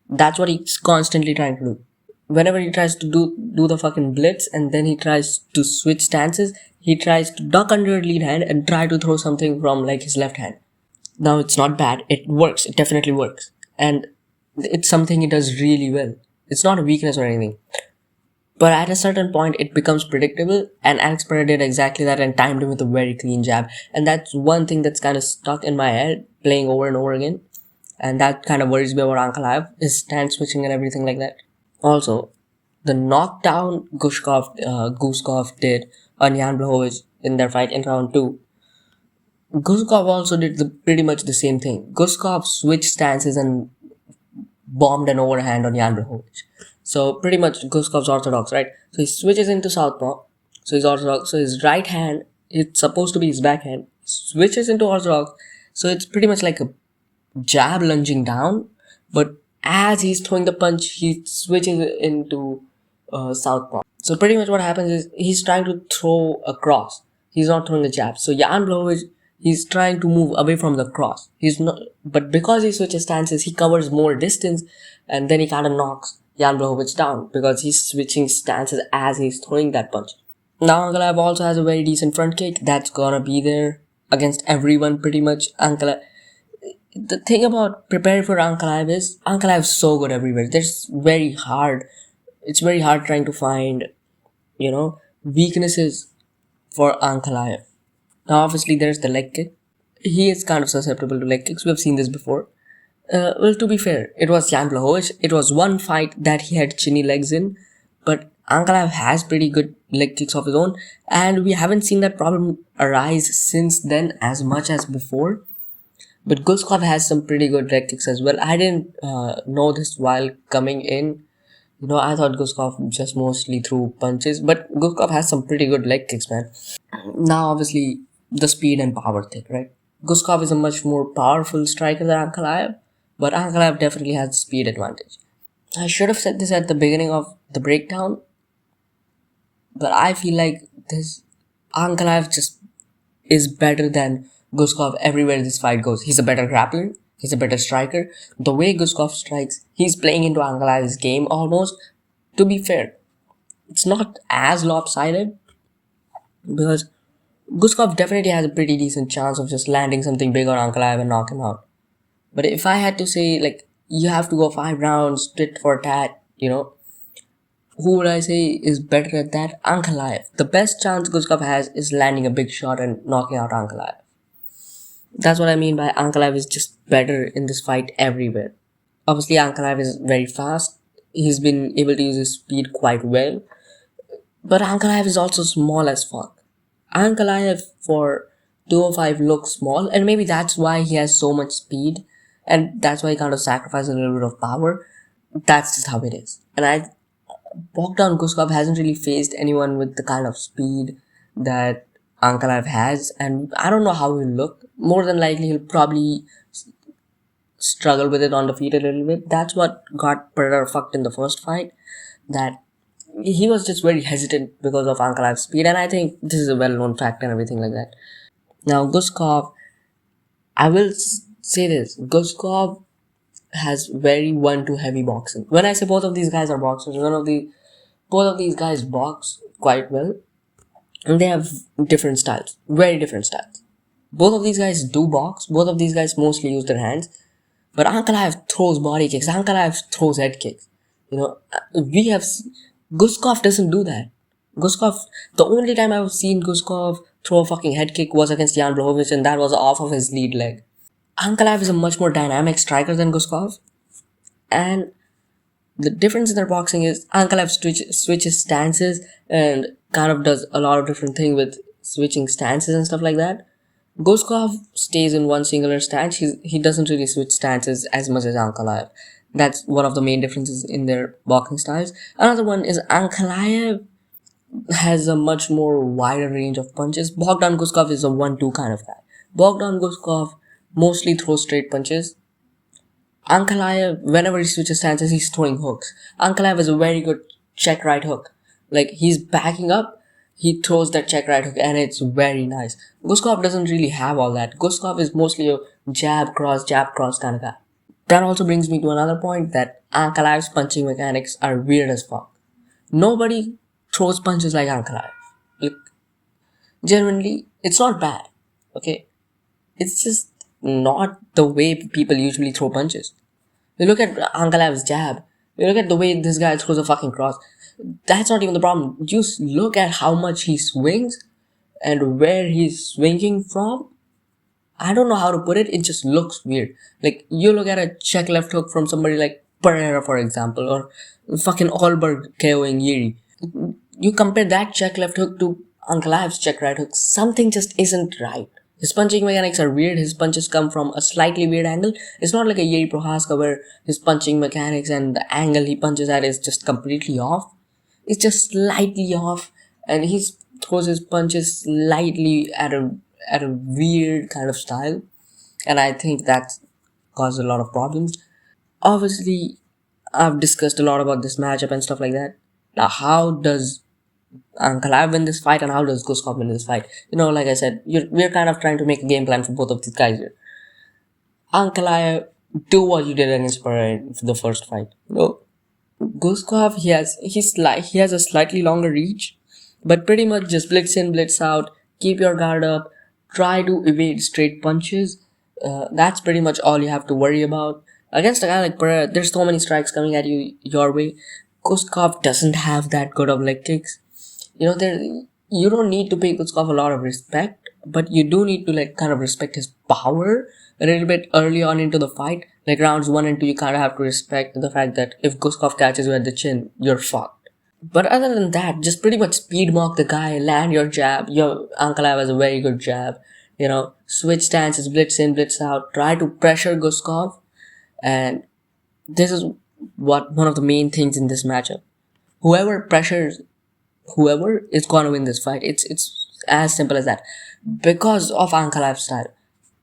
That's what he's constantly trying to do. Whenever he tries to do the fucking blitz and then he tries to switch stances, he tries to duck under a lead hand and try to throw something from like his left hand. Now it's not bad. It works. It definitely works. And it's something he does really well. It's not a weakness or anything. But at a certain point, it becomes predictable, and Alex Pereira did exactly that and timed him with a very clean jab. And that's one thing that's kind of stuck in my head, playing over and over again. And that kind of worries me about Ankalaev, his stance switching and everything like that. Also, the knockdown Guskov did on Jan Blachowicz in their fight in round 2, Guskov also did pretty much the same thing. Guskov switched stances and bombed an overhand on Jan Blachowicz. So pretty much Guskov's orthodox, right? So he switches into southpaw. So he's orthodox. So his right hand, it's supposed to be his backhand, switches into orthodox. So it's pretty much like a jab lunging down, but as he's throwing the punch, he switches into southpaw. So pretty much what happens is he's trying to throw a cross. He's not throwing a jab. So Jan Blachowicz, he's trying to move away from the cross. He's not, but because he switches stances, he covers more distance, and then he kind of knocks Jan Blachowicz down because he's switching stances as he's throwing that punch. Now Ankalaev also has a very decent front kick that's gonna be there against everyone pretty much. The thing about preparing for Ankalaev is Ankalaev's so good everywhere. It's very hard trying to find weaknesses for Ankalaev. Now, obviously, there's the leg kick. He is kind of susceptible to leg kicks. We've seen this before. Well, to be fair, it was Jan Blachowicz. It was one fight that he had chinny legs in, but Ankalaev has pretty good leg kicks of his own, and we haven't seen that problem arise since then as much as before. But Guskov has some pretty good leg kicks as well. I didn't know this while coming in. I thought Guskov just mostly threw punches, but Guskov has some pretty good leg kicks, man. Now, obviously, the speed and power thing, right? Guskov is a much more powerful striker than Ankalaev, but Ankalaev definitely has the speed advantage. I should have said this at the beginning of the breakdown, but I feel like this Ankalaev just is better than Guskov everywhere this fight goes. He's a better grappler, he's a better striker. The way Guskov strikes, he's playing into Ankalaev's game almost. To be fair, it's not as lopsided because Guskov definitely has a pretty decent chance of just landing something big on Ankalaev and knock him out. But if I had to say, like, you have to go 5 rounds, tit for tat, who would I say is better at that? Ankalaev. The best chance Guskov has is landing a big shot and knocking out Ankalaev. That's what I mean by Ankalaev is just better in this fight everywhere. Obviously, Ankalaev is very fast. He's been able to use his speed quite well. But Ankalaev is also small as fuck. Ankalaev for 205 looks small, and maybe that's why he has so much speed, and that's why he kind of sacrifices a little bit of power. That's just how it is. And Bogdan Guskov hasn't really faced anyone with the kind of speed that Ankalaev has, and I don't know how he'll look. More than likely, he'll probably struggle with it on the feet a little bit. That's what got Pereira fucked in the first fight, that he was just very hesitant because of Ankalaev's speed, and I think this is a well-known fact and everything like that. Now, Guskov, I will say this, Guskov has very 1-2 heavy boxing. When I say both of these guys are boxers, both of these guys box quite well, and they have different styles, very different styles. Both of these guys do box, both of these guys mostly use their hands, but Ankalaev throws body kicks, Ankalaev throws head kicks. Guskov doesn't do that. The only time I've seen Guskov throw a fucking head kick was against Jan Blachowicz, and that was off of his lead leg. Ankalaev is a much more dynamic striker than Guskov, and the difference in their boxing is Ankalaev switches stances and kind of does a lot of different things with switching stances and stuff like that. Guskov stays in one singular stance. He doesn't really switch stances as much as Ankalaev. That's one of the main differences in their boxing styles. Another one is Ankalaev has a much more wider range of punches. Bogdan Guskov is a 1-2 kind of guy. Bogdan Guskov mostly throws straight punches. Ankalaev, whenever he switches stances, he's throwing hooks. Ankalaev is a very good check right hook. Like, he's backing up, he throws that check right hook, and it's very nice. Guskov doesn't really have all that. Guskov is mostly a jab cross kind of guy. That also brings me to another point, that Ankalaev's punching mechanics are weird as fuck. Nobody throws punches like Ankalaev. Like, genuinely, it's not bad. Okay? It's just not the way people usually throw punches. You look at Ankalaev's jab. You look at the way this guy throws a fucking cross. That's not even the problem. Just look at how much he swings and where he's swinging from. I don't know how to put it. It just looks weird. Like, you look at a check left hook from somebody like Pereira, for example, or fucking Allberg KOing Yuri. You compare that check left hook to Ankalaev's check right hook. Something just isn't right. His punching mechanics are weird. His punches come from a slightly weird angle. It's not like a Yuri Prohaska where his punching mechanics and the angle he punches at is just completely off. It's just slightly off, and he throws his punches slightly at a weird kind of style, and I think that's caused a lot of problems. Obviously, I've discussed a lot about this matchup and stuff like that. Now, how does Ankalaev win this fight, and how does Guskov win this fight? Like I said, we're kind of trying to make a game plan for both of these guys here. Ankalaev, do what you did against Pereira for the first fight. Guskov, he has a slightly longer reach, but pretty much just blitz in, blitz out, keep your guard up, try to evade straight punches. That's pretty much all you have to worry about. Against a guy like Pereira, there's so many strikes coming at you your way. Guskov doesn't have that good of leg kicks. There you don't need to pay Guskov a lot of respect, but you do need to like kind of respect his power a little bit early on into the fight. Like rounds 1 and 2, you kind of have to respect the fact that if Guskov catches you at the chin, you're fucked. But other than that, just pretty much speed mock the guy, land your jab. Your Ankalaev has a very good jab. Switch stances, blitz in, blitz out. Try to pressure Guskov, and this is one of the main things in this matchup. Whoever pressures whoever is gonna win this fight. It's as simple as that. Because of Ankalaev's style.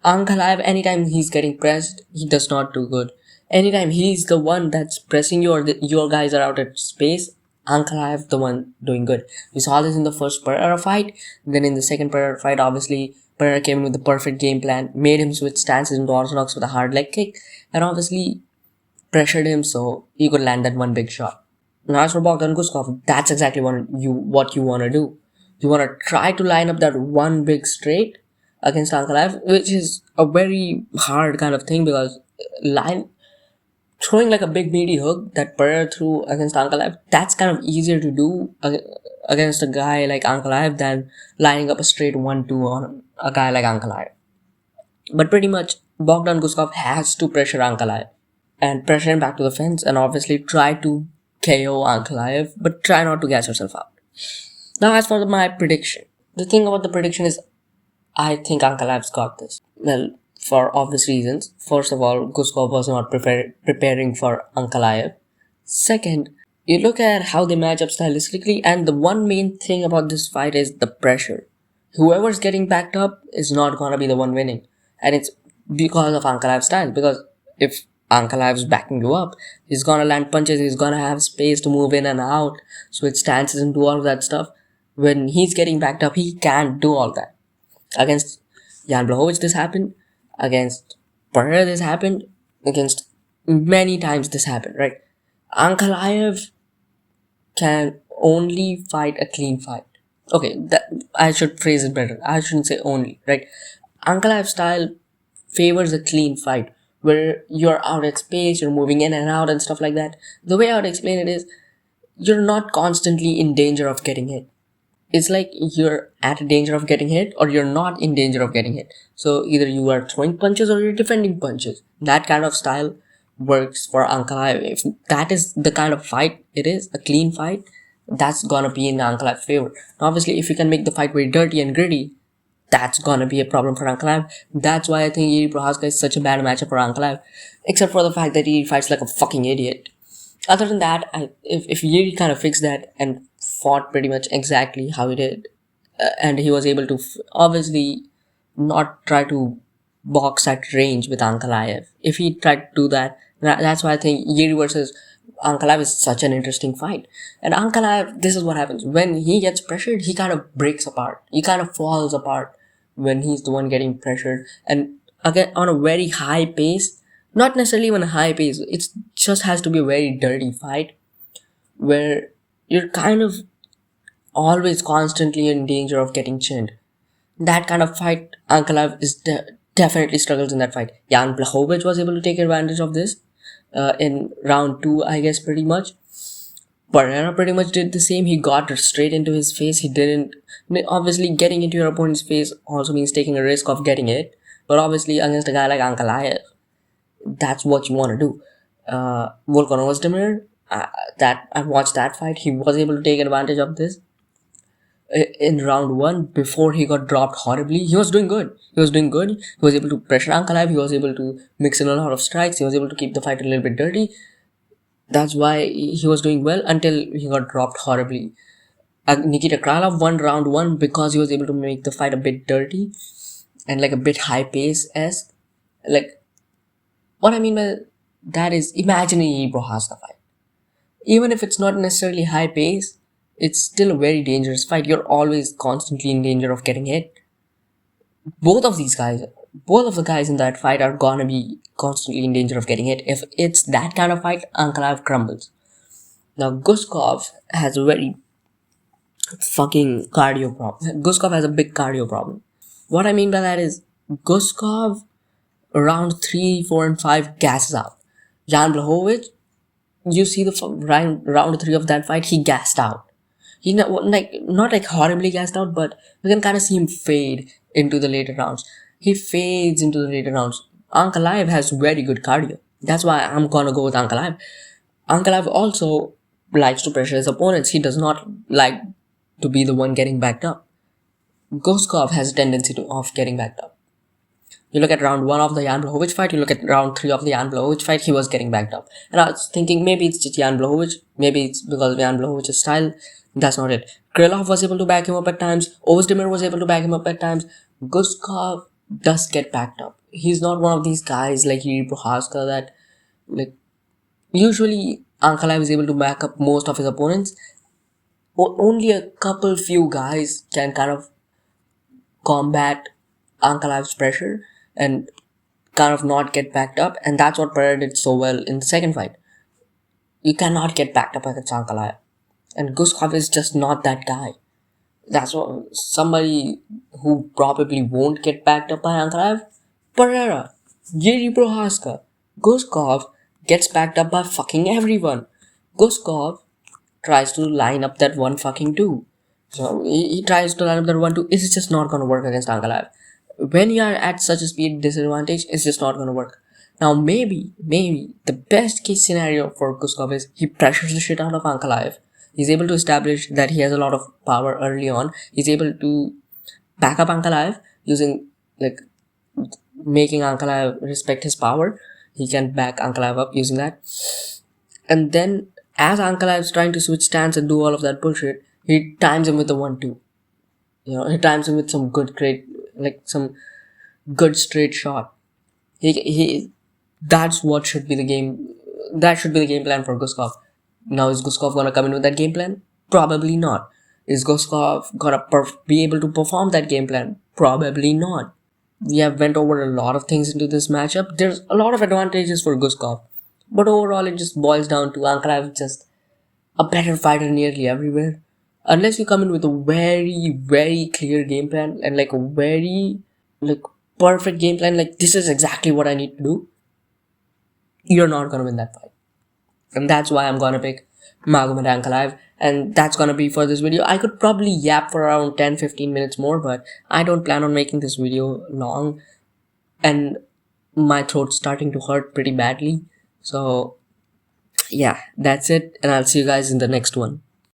Ankalaev, anytime he's getting pressed, he does not do good. Anytime he's the one that's pressing you or your guys are out at space, Ankalaev the one doing good. We saw this in the first Pereira fight. Then in the second Pereira fight, obviously Pereira came in with the perfect game plan, made him switch stances into orthodox with a hard leg kick, and obviously pressured him so he could land that one big shot. Now as for Bogdan Guskov, that's exactly what you want to do. You want to try to line up that one big straight against Ankalaev, which is a very hard kind of thing because throwing like a big meaty hook that Pereira threw against Ankalaev, that's kind of easier to do against a guy like Ankalaev than lining up a straight 1-2 on a guy like Ankalaev. But pretty much Bogdan Guskov has to pressure Ankalaev and pressure him back to the fence and obviously try to KO Ankalaev, but try not to gas yourself out. Now as for my prediction, the thing about the prediction is I think Ankalaev's got this. Well, for obvious reasons. First of all, Guskov was not preparing for Ankalaev. Second, you look at how they match up stylistically, and the one main thing about this fight is the pressure. Whoever's getting backed up is not gonna be the one winning. And it's because of Ankalaev's style. Because if Ankalaev's backing you up, he's gonna land punches, he's gonna have space to move in and out, switch stances and do all of that stuff. When he's getting backed up, he can't do all that. Against Jan Blachowicz, this happened. Against Pereira, this happened. Against many times this happened, right? Ankalaev can only fight a clean fight. Okay, I should phrase it better. I shouldn't say only, right? Ankalaev's style favors a clean fight where you're out at space, you're moving in and out and stuff like that. The way I would explain it is you're not constantly in danger of getting hit. It's like you're at a danger of getting hit or you're not in danger of getting hit. So either you are throwing punches or you're defending punches. That kind of style works for Ankalaev. If that is the kind of fight it is, a clean fight, that's gonna be in Ankalaev's favor. Now, obviously, if you can make the fight very dirty and gritty, that's gonna be a problem for Ankalaev. That's why I think Jiří Procházka is such a bad matchup for Ankalaev. Except for the fact that he fights like a fucking idiot. Other than that, if Jiří kind of fixed that and fought pretty much exactly how he did, and he was able to obviously not try to box at range with Ankalaev. If he tried to do that, that's why I think Jiří versus Ankalaev is such an interesting fight. And Ankalaev, this is what happens. When he gets pressured, he kind of breaks apart. He kind of falls apart when he's the one getting pressured. And again, on a very high pace, not necessarily even a high pace, it just has to be a very dirty fight where you're kind of always constantly in danger of getting chinned. That kind of fight, Ankalaev is definitely struggles in that fight. Jan Blachowicz was able to take advantage of this in round 2, I guess, pretty much. Pereira pretty much did the same. He got straight into his face. He didn't. Obviously, getting into your opponent's face also means taking a risk of getting it. But obviously, against a guy like Ankalaev, that's what you want to do. Volkanov Vs Demir, that I watched that fight. He was able to take advantage of this in round 1 before he got dropped horribly. He was doing good. He was able to pressure Ankalaev. He was able to mix in a lot of strikes. He was able to keep the fight a little bit dirty. That's why he was doing well until he got dropped horribly. Nikita Krylov won round 1 because he was able to make the fight a bit dirty and like a bit high pace-esque. Like, what I mean by that is, imagine a Jiří Procházka fight. Even if it's not necessarily high pace, it's still a very dangerous fight. You're always constantly in danger of getting hit. Both of the guys in that fight are gonna be constantly in danger of getting hit. If it's that kind of fight, Ankalaev crumbles. Now, Guskov has a very fucking cardio problem. Guskov has a big cardio problem. What I mean by that is, Guskov, round 3, 4, and 5, gasses out. Jan Blachowicz, you see the round 3 of that fight, he gassed out. He not like horribly gassed out, but you can kind of see him fade into the later rounds. He fades into the later rounds. Ankalaev has very good cardio. That's why I'm gonna go with Ankalaev. Ankalaev also likes to pressure his opponents. He does not like to be the one getting backed up. Guskov has a tendency of getting backed up. You look at round 1 of the Jan Blachowicz fight, you look at round 3 of the Jan Blachowicz fight, he was getting backed up. And I was thinking maybe it's just Jan Blachowicz, maybe it's because of Jan Blachowicz's style. That's not it. Krylov was able to back him up at times, Ozdemir was able to back him up at times. Guskov does get backed up. He's not one of these guys like Yuri Prohaska that, like, usually Ankalaev is able to back up most of his opponents. Only a couple few guys can kind of combat Ankalaev's pressure and kind of not get backed up, and that's what Pereira did so well in the second fight. You cannot get backed up against Ankalaev, and Guskov is just not that guy. That's what somebody who probably won't get backed up by Ankalaev. Pereira, Yuri Prohaska, Guskov gets backed up by fucking everyone. Guskov tries to line up that 1-2. So he tries to line up that 1-2. It's just not gonna work against Ankalaev. When you are at such a speed disadvantage, it's just not gonna work. Now maybe the best case scenario for Guskov is he pressures the shit out of Ankalaev. He's able to establish that he has a lot of power early on. He's able to back up Ankalaev using, like, making Ankalaev respect his power. He can back Ankalaev up using that. And then as Ankalaev's trying to switch stance and do all of that bullshit, he times him with the 1-2. He times him with some some good straight shot. That's what should be the game. That should be the game plan for Guskov. Now, is Guskov gonna come in with that game plan? Probably not. Is Guskov gonna be able to perform that game plan? Probably not. We have went over a lot of things into this matchup. There's a lot of advantages for Guskov, but overall it just boils down to Ankalaev just a better fighter nearly everywhere. Unless you come in with a very, very clear game plan and like a very perfect game plan, like this is exactly what I need to do, you're not gonna win that fight. And that's why I'm gonna pick Magomed Ankalaev, and that's gonna be for this video. I could probably yap for around 10-15 minutes more, but I don't plan on making this video long, and my throat's starting to hurt pretty badly. So yeah, that's it, and I'll see you guys in the next one.